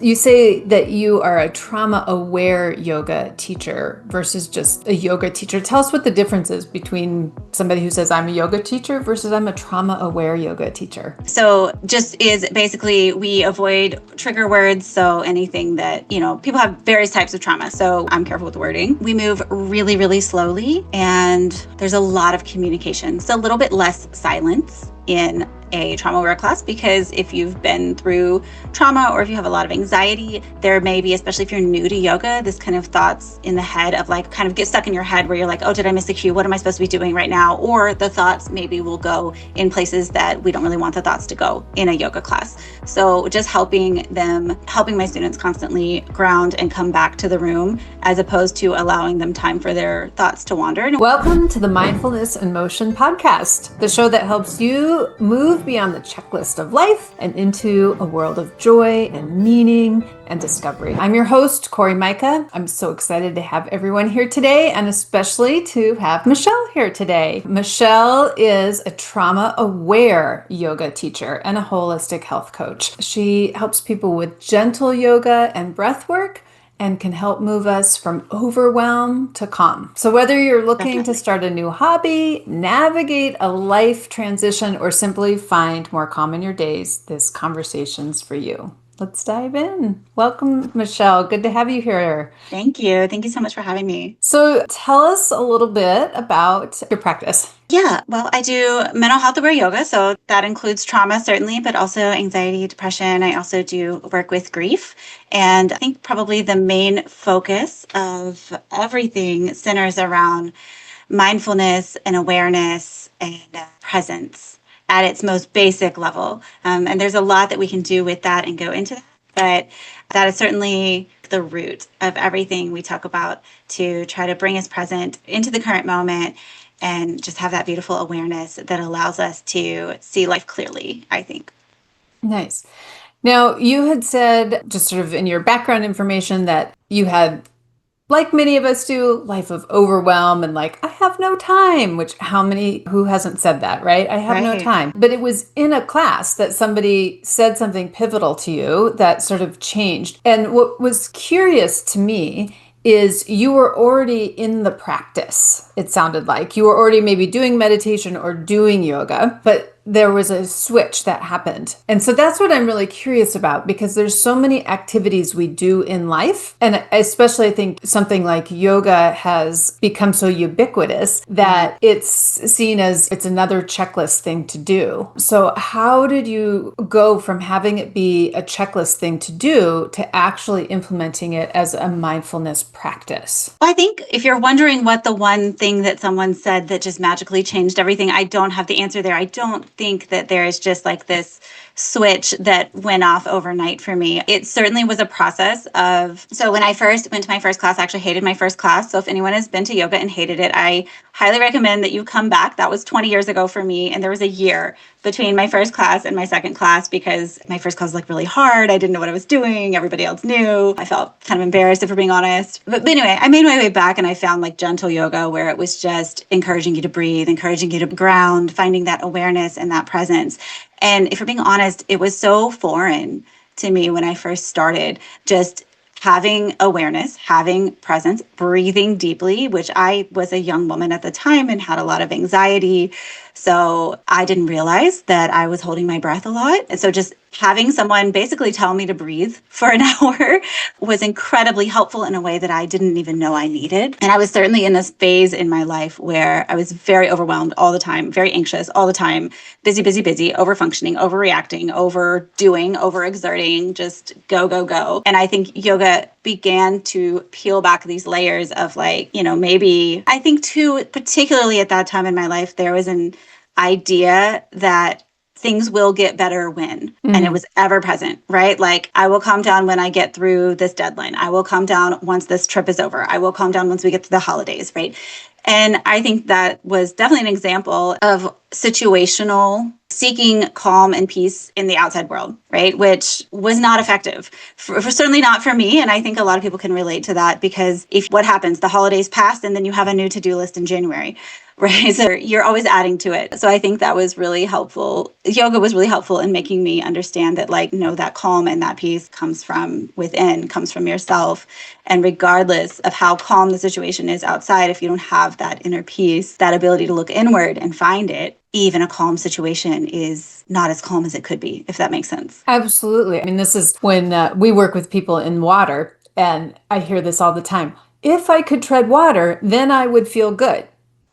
You say that you are a trauma-aware yoga teacher versus just a yoga teacher. Tell us what the difference is between somebody who says I'm a yoga teacher versus I'm a trauma-aware yoga teacher. So just is basically we avoid trigger words. So anything that, people have various types of trauma. So I'm careful with the wording. We move really, really slowly and there's a lot of communication. It's a little bit less silence in a trauma-aware class, because if you've been through trauma or if you have a lot of anxiety, there may be, especially if you're new to yoga, this kind of thoughts in the head of like kind of get stuck in your head where you're like, oh, did I miss a cue? What am I supposed to be doing right now? Or the thoughts maybe will go in places that we don't really want the thoughts to go in a yoga class. So just helping my students constantly ground and come back to the room, as opposed to allowing them time for their thoughts to wander. Welcome to the Mindfulness in Motion podcast, the show that helps you move beyond the checklist of life and into a world of joy and meaning and discovery. I'm your host, Corey Micah. I'm so excited to have everyone here today, and especially to have Michelle here today. Michelle is a trauma-aware yoga teacher and a holistic health coach. She helps people with gentle yoga and breath work, and can help move us from overwhelm to calm. So whether you're looking to start a new hobby, navigate a life transition, or simply find more calm in your days, this conversation's for you. Let's dive in. Welcome, Michelle. Good to have you here. Thank you. Thank you so much for having me. So tell us a little bit about your practice. Yeah, well, I do mental health aware yoga. So that includes trauma, certainly, but also anxiety, depression. I also do work with grief. And I think probably the main focus of everything centers around mindfulness and awareness and presence at its most basic level. And there's a lot that we can do with that and go into that. But that is certainly the root of everything we talk about, to try to bring us present into the current moment and just have that beautiful awareness that allows us to see life clearly, I think. Nice. Now, you had said, just sort of in your background information, that you had, like many of us do, life of overwhelm and like, I have no time, which who hasn't said that, right? I have no time. But it was in a class that somebody said something pivotal to you that sort of changed. And what was curious to me is you were already in the practice. It sounded like you were already maybe doing meditation or doing yoga, but there was a switch that happened. And so that's what I'm really curious about, because there's so many activities we do in life. And especially I think something like yoga has become so ubiquitous that it's seen as it's another checklist thing to do. So how did you go from having it be a checklist thing to do to actually implementing it as a mindfulness practice? Well, I think if you're wondering what the one thing that someone said that just magically changed everything, I don't have the answer there. I don't think that there is just like this switch that went off overnight for me. It certainly was a process so when I first went to my first class, I actually hated my first class. So if anyone has been to yoga and hated it, I highly recommend that you come back. That was 20 years ago for me. And there was a year between my first class and my second class, because my first class was like really hard. I didn't know what I was doing. Everybody else knew. I felt kind of embarrassed, if we're being honest. But anyway, I made my way back and I found like gentle yoga, where it was just encouraging you to breathe, encouraging you to ground, finding that awareness and that presence. And if we're being honest, it was so foreign to me when I first started, just having awareness, having presence, breathing deeply, which I was a young woman at the time and had a lot of anxiety. So I didn't realize that I was holding my breath a lot. And so just having someone basically tell me to breathe for an hour was incredibly helpful in a way that I didn't even know I needed. And I was certainly in this phase in my life where I was very overwhelmed all the time, very anxious all the time, busy, over-functioning, overreacting, overdoing, overexerting, just go, go, go. And I think yoga began to peel back these layers of like, maybe I think too, particularly at that time in my life, there was an idea that things will get better when, and it was ever present, right? Like, I will calm down when I get through this deadline. I will calm down once this trip is over. I will calm down once we get to the holidays, right? And I think that was definitely an example of situational seeking calm and peace in the outside world, right? Which was not effective, for certainly not for me. And I think a lot of people can relate to that, because if what happens, the holidays passed and then you have a new to-do list in January, right? So you're always adding to it. So I think that was really helpful. Yoga was really helpful in making me understand that, like, no, that calm and that peace comes from within, comes from yourself. And regardless of how calm the situation is outside, if you don't have that inner peace, that ability to look inward and find it, even a calm situation is not as calm as it could be, if that makes sense. Absolutely. I mean, this is when we work with people in water, and I hear this all the time. If I could tread water, then I would feel good.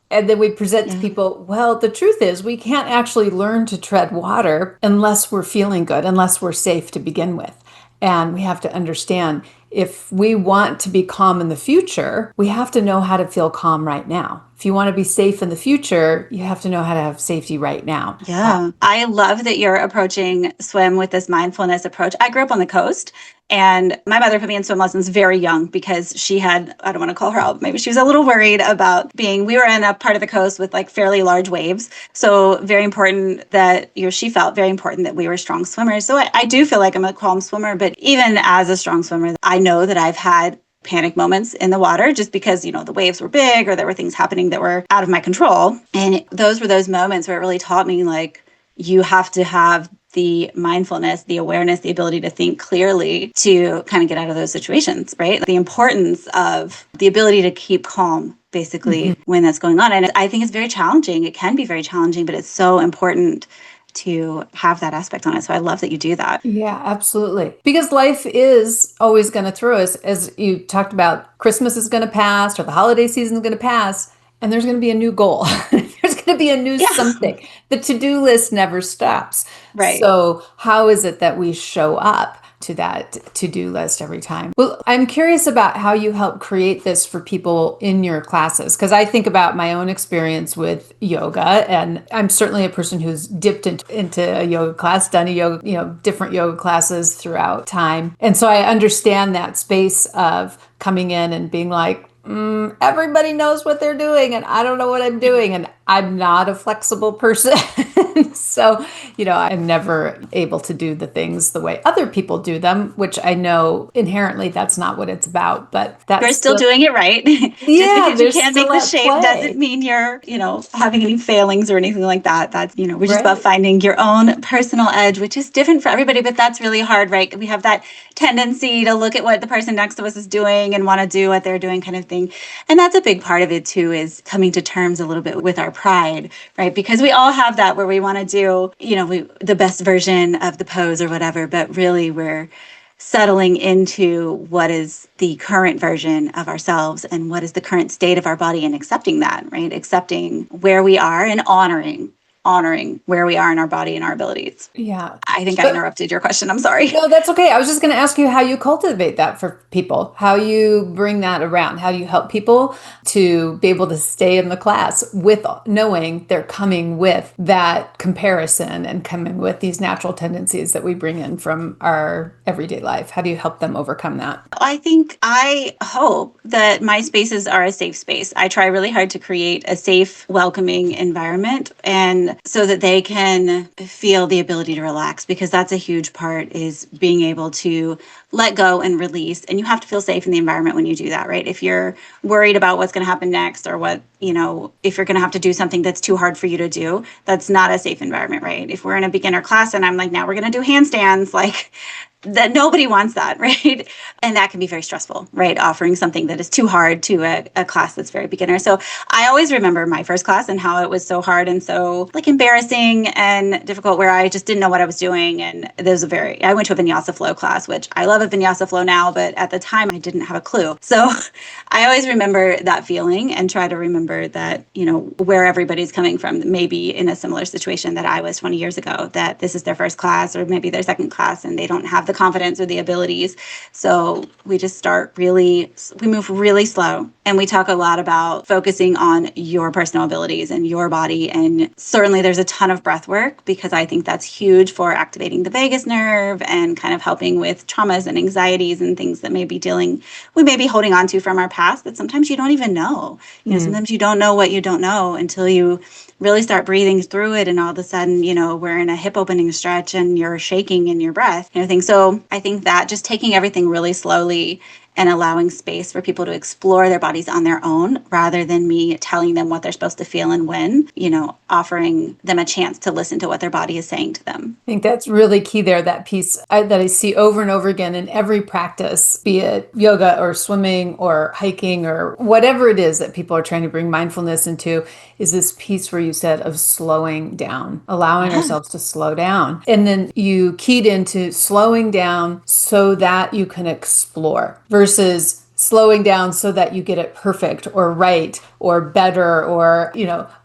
And then we present to Yeah. people, well, the truth is we can't actually learn to tread water unless we're feeling good, unless we're safe to begin with. And we have to understand, if we want to be calm in the future, we have to know how to feel calm right now. If you want to be safe in the future, you have to know how to have safety right now. Yeah. I love that you're approaching swim with this mindfulness approach. I grew up on the coast, and my mother put me in swim lessons very young because she had, I don't want to call her out, maybe she was a little worried about we were in a part of the coast with like fairly large waves. So very important that, she felt very important that we were strong swimmers. So I do feel like I'm a calm swimmer, but even as a strong swimmer, I know that I've had panic moments in the water, just because, the waves were big or there were things happening that were out of my control. And those were those moments where it really taught me, like, you have to have the mindfulness, the awareness, the ability to think clearly to kind of get out of those situations, right? The importance of the ability to keep calm, basically, when that's going on. And I think it's very challenging. It can be very challenging, but it's so important to have that aspect on it. So I love that you do that. Yeah, absolutely. Because life is always going to throw us, as you talked about, Christmas is going to pass or the holiday season is going to pass, and there's going to be a new goal. There's going to be a new Yeah. something. The to-do list never stops. Right. So how is it that we show up to that to-do list every time? Well, I'm curious about how you help create this for people in your classes, because I think about my own experience with yoga, and I'm certainly a person who's dipped into a yoga class, done a yoga, different yoga classes throughout time. And so I understand that space of coming in and being like, everybody knows what they're doing and I don't know what I'm doing, and I'm not a flexible person. So, I'm never able to do the things the way other people do them, which I know inherently that's not what it's about, but You're that's still still, doing it right. Just yeah, because you there's can't make still the at shape doesn't play. mean you're, having any failings or anything like that. That's, we're just about Right. finding your own personal edge, which is different for everybody, but that's really hard, right? We have that tendency to look at what the person next to us is doing and want to do what they're doing, kind of thing. And that's a big part of it too, is coming to terms a little bit with our pride, right? Because we all have that where we want to do, the best version of the pose or whatever, but really we're settling into what is the current version of ourselves and what is the current state of our body, and accepting that, right? Accepting where we are and honoring where we are in our body and our abilities. Yeah. I think I But interrupted your question. I'm sorry. no, that's okay. I was just going to ask you how you cultivate that for people, how you bring that around, how you help people to be able to stay in the class with knowing they're coming with that comparison and coming with these natural tendencies that we bring in from our everyday life. How do you help them overcome that? I hope that my spaces are a safe space. I try really hard to create a safe, welcoming environment, and so that they can feel the ability to relax, because that's a huge part, is being able to let go and release. And you have to feel safe in the environment when you do that, right? If you're worried about what's going to happen next, or if you're going to have to do something that's too hard for you to do, that's not a safe environment, right? If we're in a beginner class and I'm like, now we're going to do handstands, like, that nobody wants that, right? And that can be very stressful, right? Offering something that is too hard to a class that's very beginner. So I always remember my first class and how it was so hard and so like embarrassing and difficult, where I just didn't know what I was doing. And I went to a vinyasa flow class, which I love a vinyasa flow now, but at the time I didn't have a clue. So I always remember that feeling and try to remember that, where everybody's coming from, maybe in a similar situation that I was 20 years ago, that this is their first class or maybe their second class and they don't have the confidence or the abilities. So we just we move really slow, and we talk a lot about focusing on your personal abilities and your body. And certainly there's a ton of breath work, because I think that's huge for activating the vagus nerve and kind of helping with traumas and anxieties and things that we may be holding on to from our past that sometimes you don't even know. Mm. Sometimes you don't know what you don't know until you really start breathing through it. And all of a sudden, we're in a hip opening stretch and you're shaking in your breath, thing. So I think that just taking everything really slowly and allowing space for people to explore their bodies on their own rather than me telling them what they're supposed to feel and when, offering them a chance to listen to what their body is saying to them. I think that's really key there, that piece that I see over and over again in every practice, be it yoga or swimming or hiking or whatever it is that people are trying to bring mindfulness into, is this piece where you said of slowing down, allowing Yeah. ourselves to slow down. And then you keyed into slowing down so that you can explore versus slowing down so that you get it perfect or right or better or,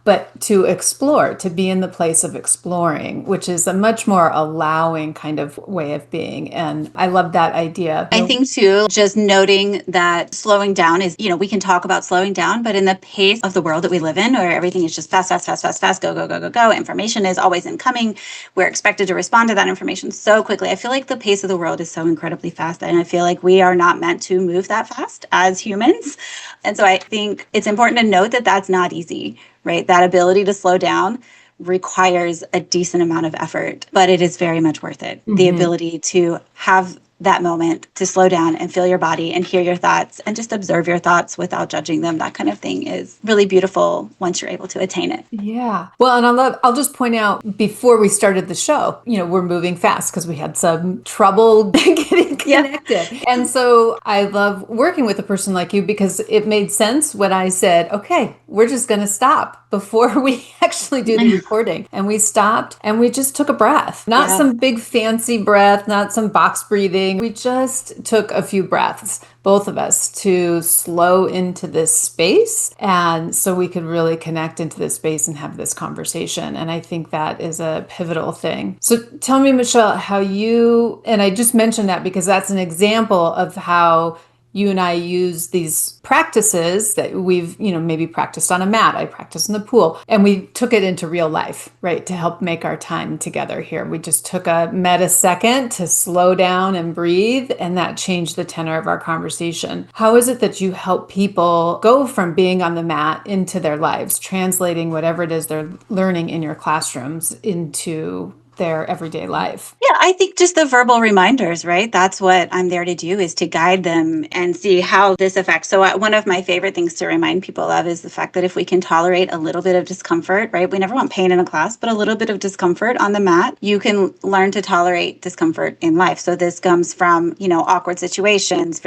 but to explore, to be in the place of exploring, which is a much more allowing kind of way of being. And I love that idea. I think too, just noting that slowing down is, we can talk about slowing down, but in the pace of the world that we live in, where everything is just fast, fast, fast, fast, fast, go, go, go, go, go, information is always incoming. We're expected to respond to that information so quickly. I feel like the pace of the world is so incredibly fast. And I feel like we are not meant to move that fast as humans. And so I think it's important to note that that's not easy, right? That ability to slow down requires a decent amount of effort, but it is very much worth it. The ability to have that moment to slow down and feel your body and hear your thoughts and just observe your thoughts without judging them, that kind of thing is really beautiful once you're able to attain it. Yeah. Well, and I'll just point out before we started the show, we're moving fast because we had some trouble getting Yeah. connected. And so I love working with a person like you because it made sense when I said, okay, we're just going to stop before we actually do the recording. And we stopped and we just took a breath, not Yeah. some big fancy breath, not some box breathing. We just took a few breaths, both of us, to slow into this space. And so we could really connect into this space and have this conversation. And I think that is a pivotal thing. So tell me, Michelle, how and I just mentioned that because that's an example of how you and I use these practices that we've, maybe practiced on a mat. I practiced in the pool and we took it into real life, right? To help make our time together here. We just met a second to slow down and breathe, and that changed the tenor of our conversation. How is it that you help people go from being on the mat into their lives, translating whatever it is they're learning in your classrooms into their everyday life? Yeah, I think just the verbal reminders, right? That's what I'm there to do, is to guide them and see how this affects. So one of my favorite things to remind people of is the fact that if we can tolerate a little bit of discomfort, right? We never want pain in a class, but a little bit of discomfort on the mat, you can learn to tolerate discomfort in life. So this comes from, awkward situations,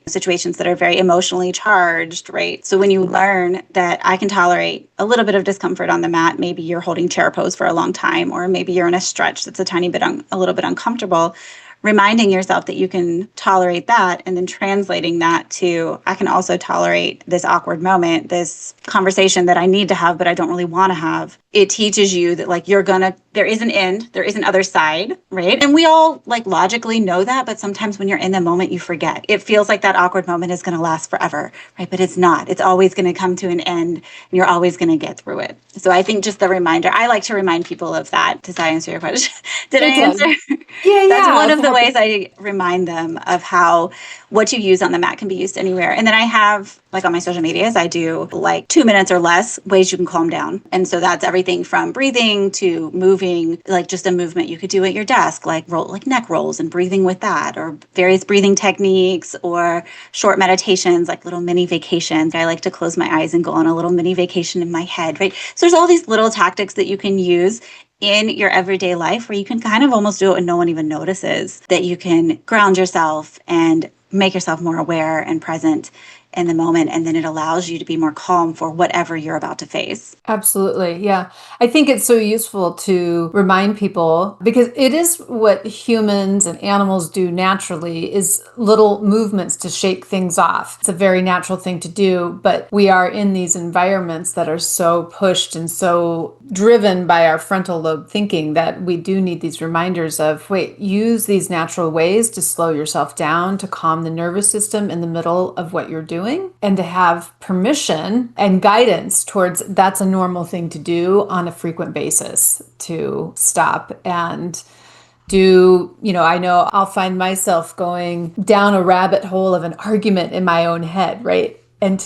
situations that are very emotionally charged, right? So when you learn that I can tolerate a little bit of discomfort on the mat, maybe you're holding chair pose for a long time, or maybe you're in a stretch that's a little bit uncomfortable, reminding yourself that you can tolerate that, and then translating that to, I can also tolerate this awkward moment, this conversation that I need to have but I don't really want to have. It teaches you that there is an end, there is an other side, right? And we all logically know that, but sometimes when you're in the moment, you forget. It feels like that awkward moment is going to last forever, right? But it's not. It's always going to come to an end, and you're always going to get through it. So I think just the reminder, I like to remind people of that. Does that answer your question? Did I answer? Yeah, That's yeah. one of the ways I remind them of how what you use on the mat can be used anywhere. And then I have, on my social medias, I do 2 minutes or less ways you can calm down. And so that's everything from breathing to moving, just a movement you could do at your desk, neck rolls and breathing with that, or various breathing techniques, or short meditations, little mini vacations. I like to close my eyes and go on a little mini vacation in my head, right? So there's all these little tactics that you can use in your everyday life where you can kind of almost do it and no one even notices, that you can ground yourself and make yourself more aware and present in the moment. And then it allows you to be more calm for whatever you're about to face. Absolutely. Yeah. I think it's so useful to remind people because it is what humans and animals do naturally, is little movements to shake things off. It's a very natural thing to do, but we are in these environments that are so pushed and so driven by our frontal lobe thinking that we do need these reminders of, wait, use these natural ways to slow yourself down, to calm the nervous system in the middle of what you're doing, and to have permission and guidance towards that's a normal thing to do on a frequent basis, to stop and I know I'll find myself going down a rabbit hole of an argument in my own head, right? And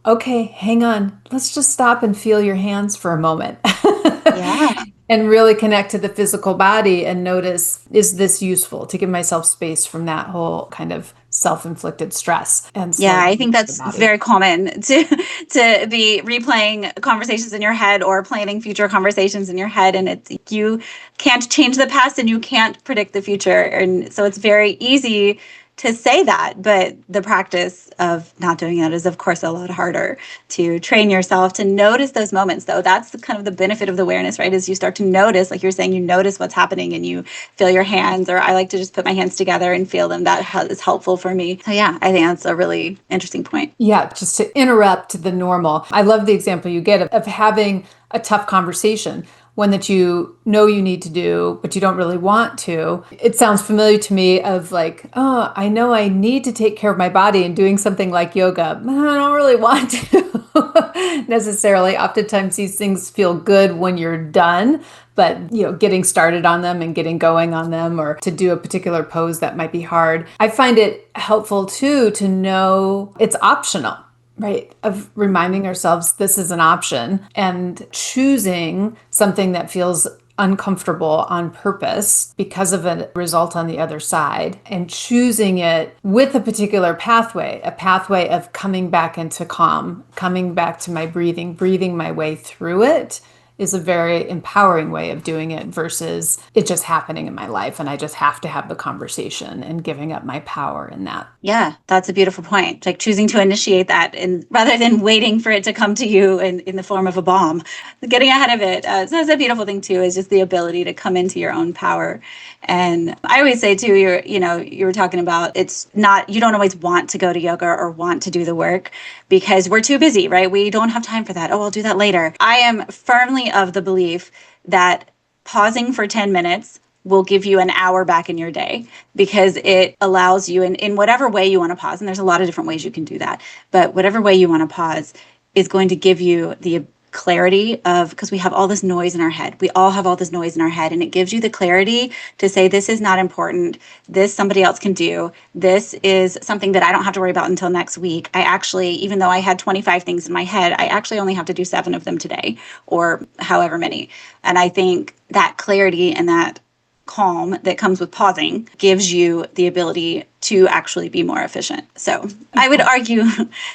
okay, hang on, let's just stop and feel your hands for a moment. Yeah. And really connect to the physical body and notice, is this useful, to give myself space from that whole kind of self-inflicted stress and Yeah, slow I down think the that's body. very common to be replaying conversations in your head or planning future conversations in your head, and it's you can't change the past and you can't predict the future, and so it's very easy to say that, but the practice of not doing that is of course a lot harder. To train yourself to notice those moments, though, that's kind of the benefit of the awareness, right? Is you start to notice, like you're saying, you notice what's happening and you feel your hands, or I like to just put my hands together and feel them. That is helpful for me. So yeah, I think that's a really interesting point. Yeah, just to interrupt the normal. I love the example you get of having a tough conversation, one that you know you need to do, but you don't really want to. It sounds familiar to me of like, oh, I know I need to take care of my body and doing something like yoga, but I don't really want to necessarily. Oftentimes these things feel good when you're done, but getting started on them and getting going on them, or to do a particular pose that might be hard. I find it helpful too to know it's optional, right? Of reminding ourselves this is an option and choosing something that feels uncomfortable on purpose because of a result on the other side, and choosing it with a pathway of coming back into calm, coming back to my breathing my way through it, is a very empowering way of doing it versus it just happening in my life and I just have to have the conversation and giving up my power in that. Yeah, that's a beautiful point. Like choosing to initiate that, and rather than waiting for it to come to you in the form of a bomb, getting ahead of it. So that's a beautiful thing too, is just the ability to come into your own power. And I always say too, you were talking about, it's not, you don't always want to go to yoga or want to do the work because we're too busy, right? We don't have time for that. Oh, I'll do that later. I am firmly of the belief that pausing for 10 minutes will give you an hour back in your day, because it allows you in whatever way you want to pause. And there's a lot of different ways you can do that, but whatever way you want to pause is going to give you the clarity of, because we have all this noise in our head. We all have all this noise in our head, and it gives you the clarity to say, this is not important. This somebody else can do. This is something that I don't have to worry about until next week. I actually, even though I had 25 things in my head, I actually only have to do 7 of them today, or however many. And I think that clarity and that calm that comes with pausing gives you the ability to actually be more efficient. So I would argue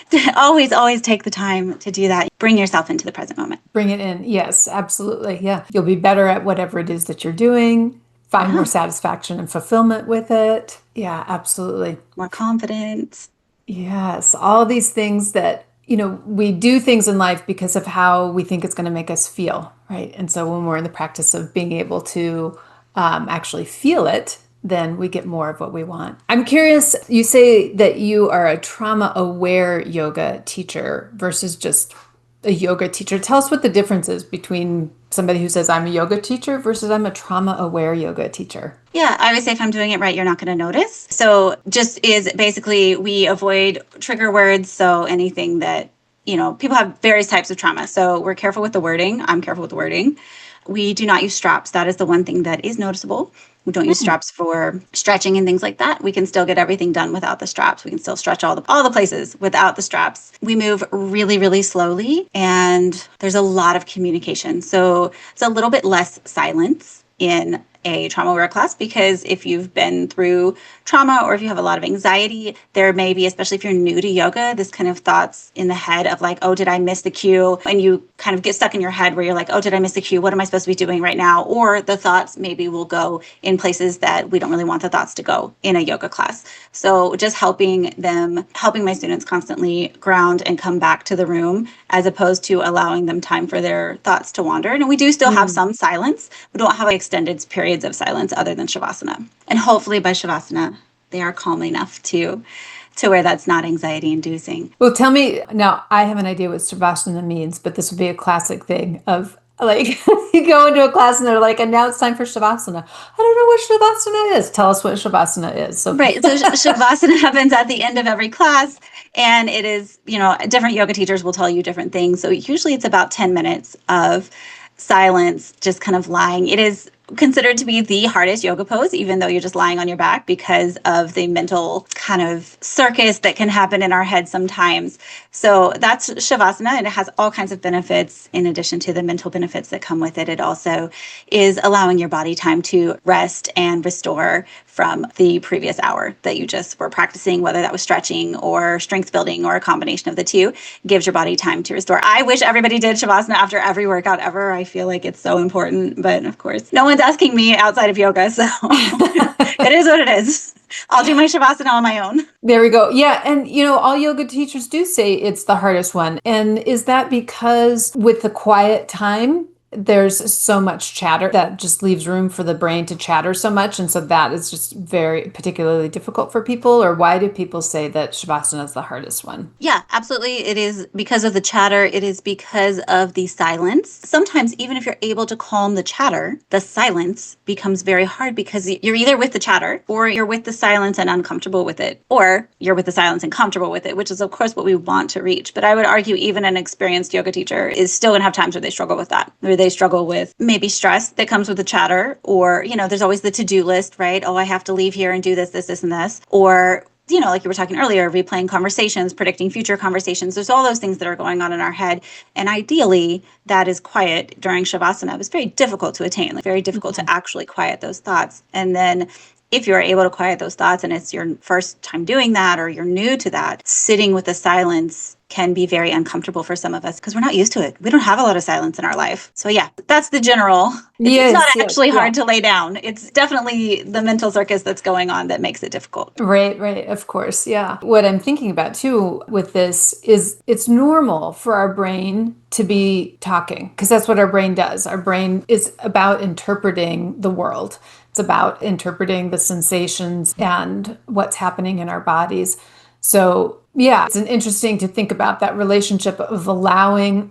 to always take the time to do that. Bring yourself into the present moment. Bring it in. Yes, absolutely. Yeah. You'll be better at whatever it is that you're doing, find more Yeah. satisfaction and fulfillment with it. Yeah, absolutely. More confidence. Yes. All these things that, we do things in life because of how we think it's going to make us feel, right? And so when we're in the practice of being able to actually feel it, then we get more of what we want. I'm curious, you say that you are a trauma aware yoga teacher versus just a yoga teacher. Tell us what the difference is between somebody who says I'm a yoga teacher versus I'm a trauma aware yoga teacher. Yeah, I would say if I'm doing it right, you're not going to notice. So just is basically we avoid trigger words. So anything that, people have various types of trauma. So we're careful with the wording. I'm careful with the wording. We do not use straps. That is the one thing that is noticeable. We don't use straps for stretching and things like that. We can still get everything done without the straps. We can still stretch all the places without the straps. We move really, really slowly, and there's a lot of communication. So it's a little bit less silence in a trauma aware class, because if you've been through trauma or if you have a lot of anxiety, there may be, especially if you're new to yoga, this kind of thoughts in the head of like, oh, did I miss the cue? And you kind of get stuck in your head where you're like, oh, did I miss the cue? What am I supposed to be doing right now? Or the thoughts maybe will go in places that we don't really want the thoughts to go in a yoga class. So just helping my students constantly ground and come back to the room, as opposed to allowing them time for their thoughts to wander. And we do still have some silence. We don't have extended periods of silence other than Shavasana. And hopefully by Shavasana, they are calm enough to where that's not anxiety inducing. Well, tell me now, I have an idea what Shavasana means, but this would be a classic thing of like, you go into a class and they're like, and now it's time for Shavasana. I don't know what Shavasana is. Tell us what Shavasana is. So, Right. So Shavasana happens at the end of every class. And it is, different yoga teachers will tell you different things. So usually it's about 10 minutes of silence, just kind of lying. It is considered to be the hardest yoga pose, even though you're just lying on your back, because of the mental kind of circus that can happen in our head sometimes. So that's Shavasana, and it has all kinds of benefits in addition to the mental benefits that come with it. It also is allowing your body time to rest and restore from the previous hour that you just were practicing, whether that was stretching or strength building or a combination of the two. Gives your body time to restore. I wish everybody did Shavasana after every workout ever. I feel like it's so important, but of course, no one's asking me outside of yoga, so it is what it is. I'll do my Shavasana on my own. There we go. Yeah. And, all yoga teachers do say it's the hardest one. And is that because with the quiet time, there's so much chatter that just leaves room for the brain to chatter so much? And so that is just very particularly difficult for people? Or why do people say that Shavasana is the hardest one? Yeah, absolutely. It is because of the chatter. It is because of the silence. Sometimes, even if you're able to calm the chatter, the silence becomes very hard because you're either with the chatter or you're with the silence and uncomfortable with it, or you're with the silence and comfortable with it, which is, of course, what we want to reach. But I would argue even an experienced yoga teacher is still going to have times where they struggle with that, where they struggle with maybe stress that comes with the chatter, or, there's always the to-do list, right? Oh, I have to leave here and do this, this, this, and this. Or like you were talking earlier, replaying conversations, predicting future conversations. There's all those things that are going on in our head. And ideally, that is quiet during Shavasana. It's very difficult to attain, like very difficult to actually quiet those thoughts. And then if you're able to quiet those thoughts and it's your first time doing that, or you're new to that, sitting with the silence can be very uncomfortable for some of us because we're not used to it. We don't have a lot of silence in our life. So yeah, that's the general. It's not actually hard to lay down. It's definitely the mental circus that's going on that makes it difficult. Right, of course. Yeah. What I'm thinking about too with this is it's normal for our brain to be talking because that's what our brain does. Our brain is about interpreting the world. It's about interpreting the sensations and what's happening in our bodies. So yeah, it's interesting to think about that relationship of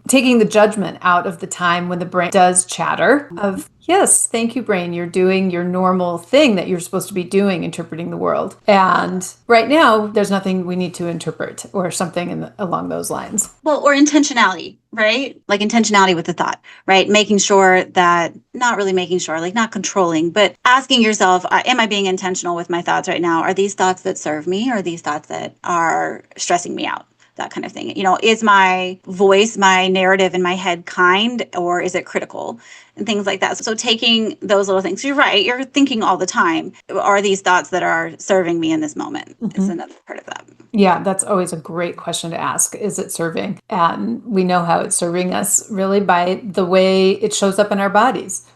taking the judgment out of the time when the brain does chatter of, yes, thank you, brain. You're doing your normal thing that you're supposed to be doing, interpreting the world. And right now, there's nothing we need to interpret or something along those lines. Well, or intentionality, right? Like intentionality with the thought, right? Making sure that, not really making sure, like not controlling, but asking yourself, am I being intentional with my thoughts right now? Are these thoughts that serve me or are these thoughts that are stressing me out? That kind of thing. Is my voice, my narrative in my head kind, or is it critical? And things like that. So taking those little things, you're right, you're thinking all the time, are these thoughts that are serving me in this moment? Is another part of that. Yeah, that's always a great question to ask. Is it serving? And we know how it's serving us really by the way it shows up in our bodies.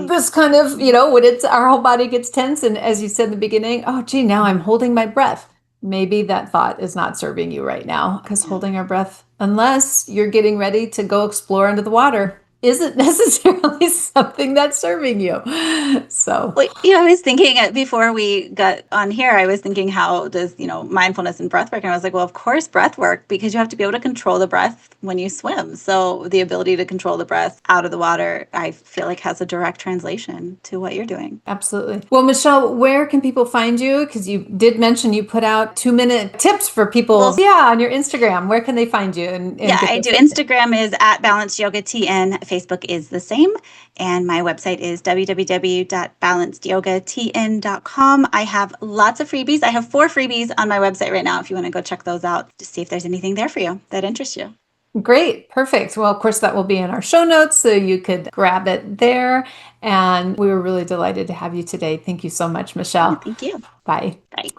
This kind of, when our whole body gets tense. And as you said in the beginning, oh, gee, now I'm holding my breath. Maybe that thought is not serving you right now because holding our breath, unless you're getting ready to go explore under the water, isn't necessarily something that's serving you. So, well, I was thinking before we got on here, I was thinking how does, mindfulness and breath work? And I was like, well, of course, breath work, because you have to be able to control the breath when you swim. So the ability to control the breath out of the water, I feel like has a direct translation to what you're doing. Absolutely. Well, Michelle, where can people find you? Because you did mention you put out 2-minute tips for people. Well, on your Instagram. Where can they find you? And I do. Instagram is at Balanced Yoga TN. Facebook is the same. And my website is www.balancedyogatn.com. I have lots of freebies. I have 4 freebies on my website right now. If you want to go check those out, to see if there's anything there for you that interests you. Great. Perfect. Well, of course, that will be in our show notes, so you could grab it there. And we were really delighted to have you today. Thank you so much, Michelle. Thank you. Bye. Bye.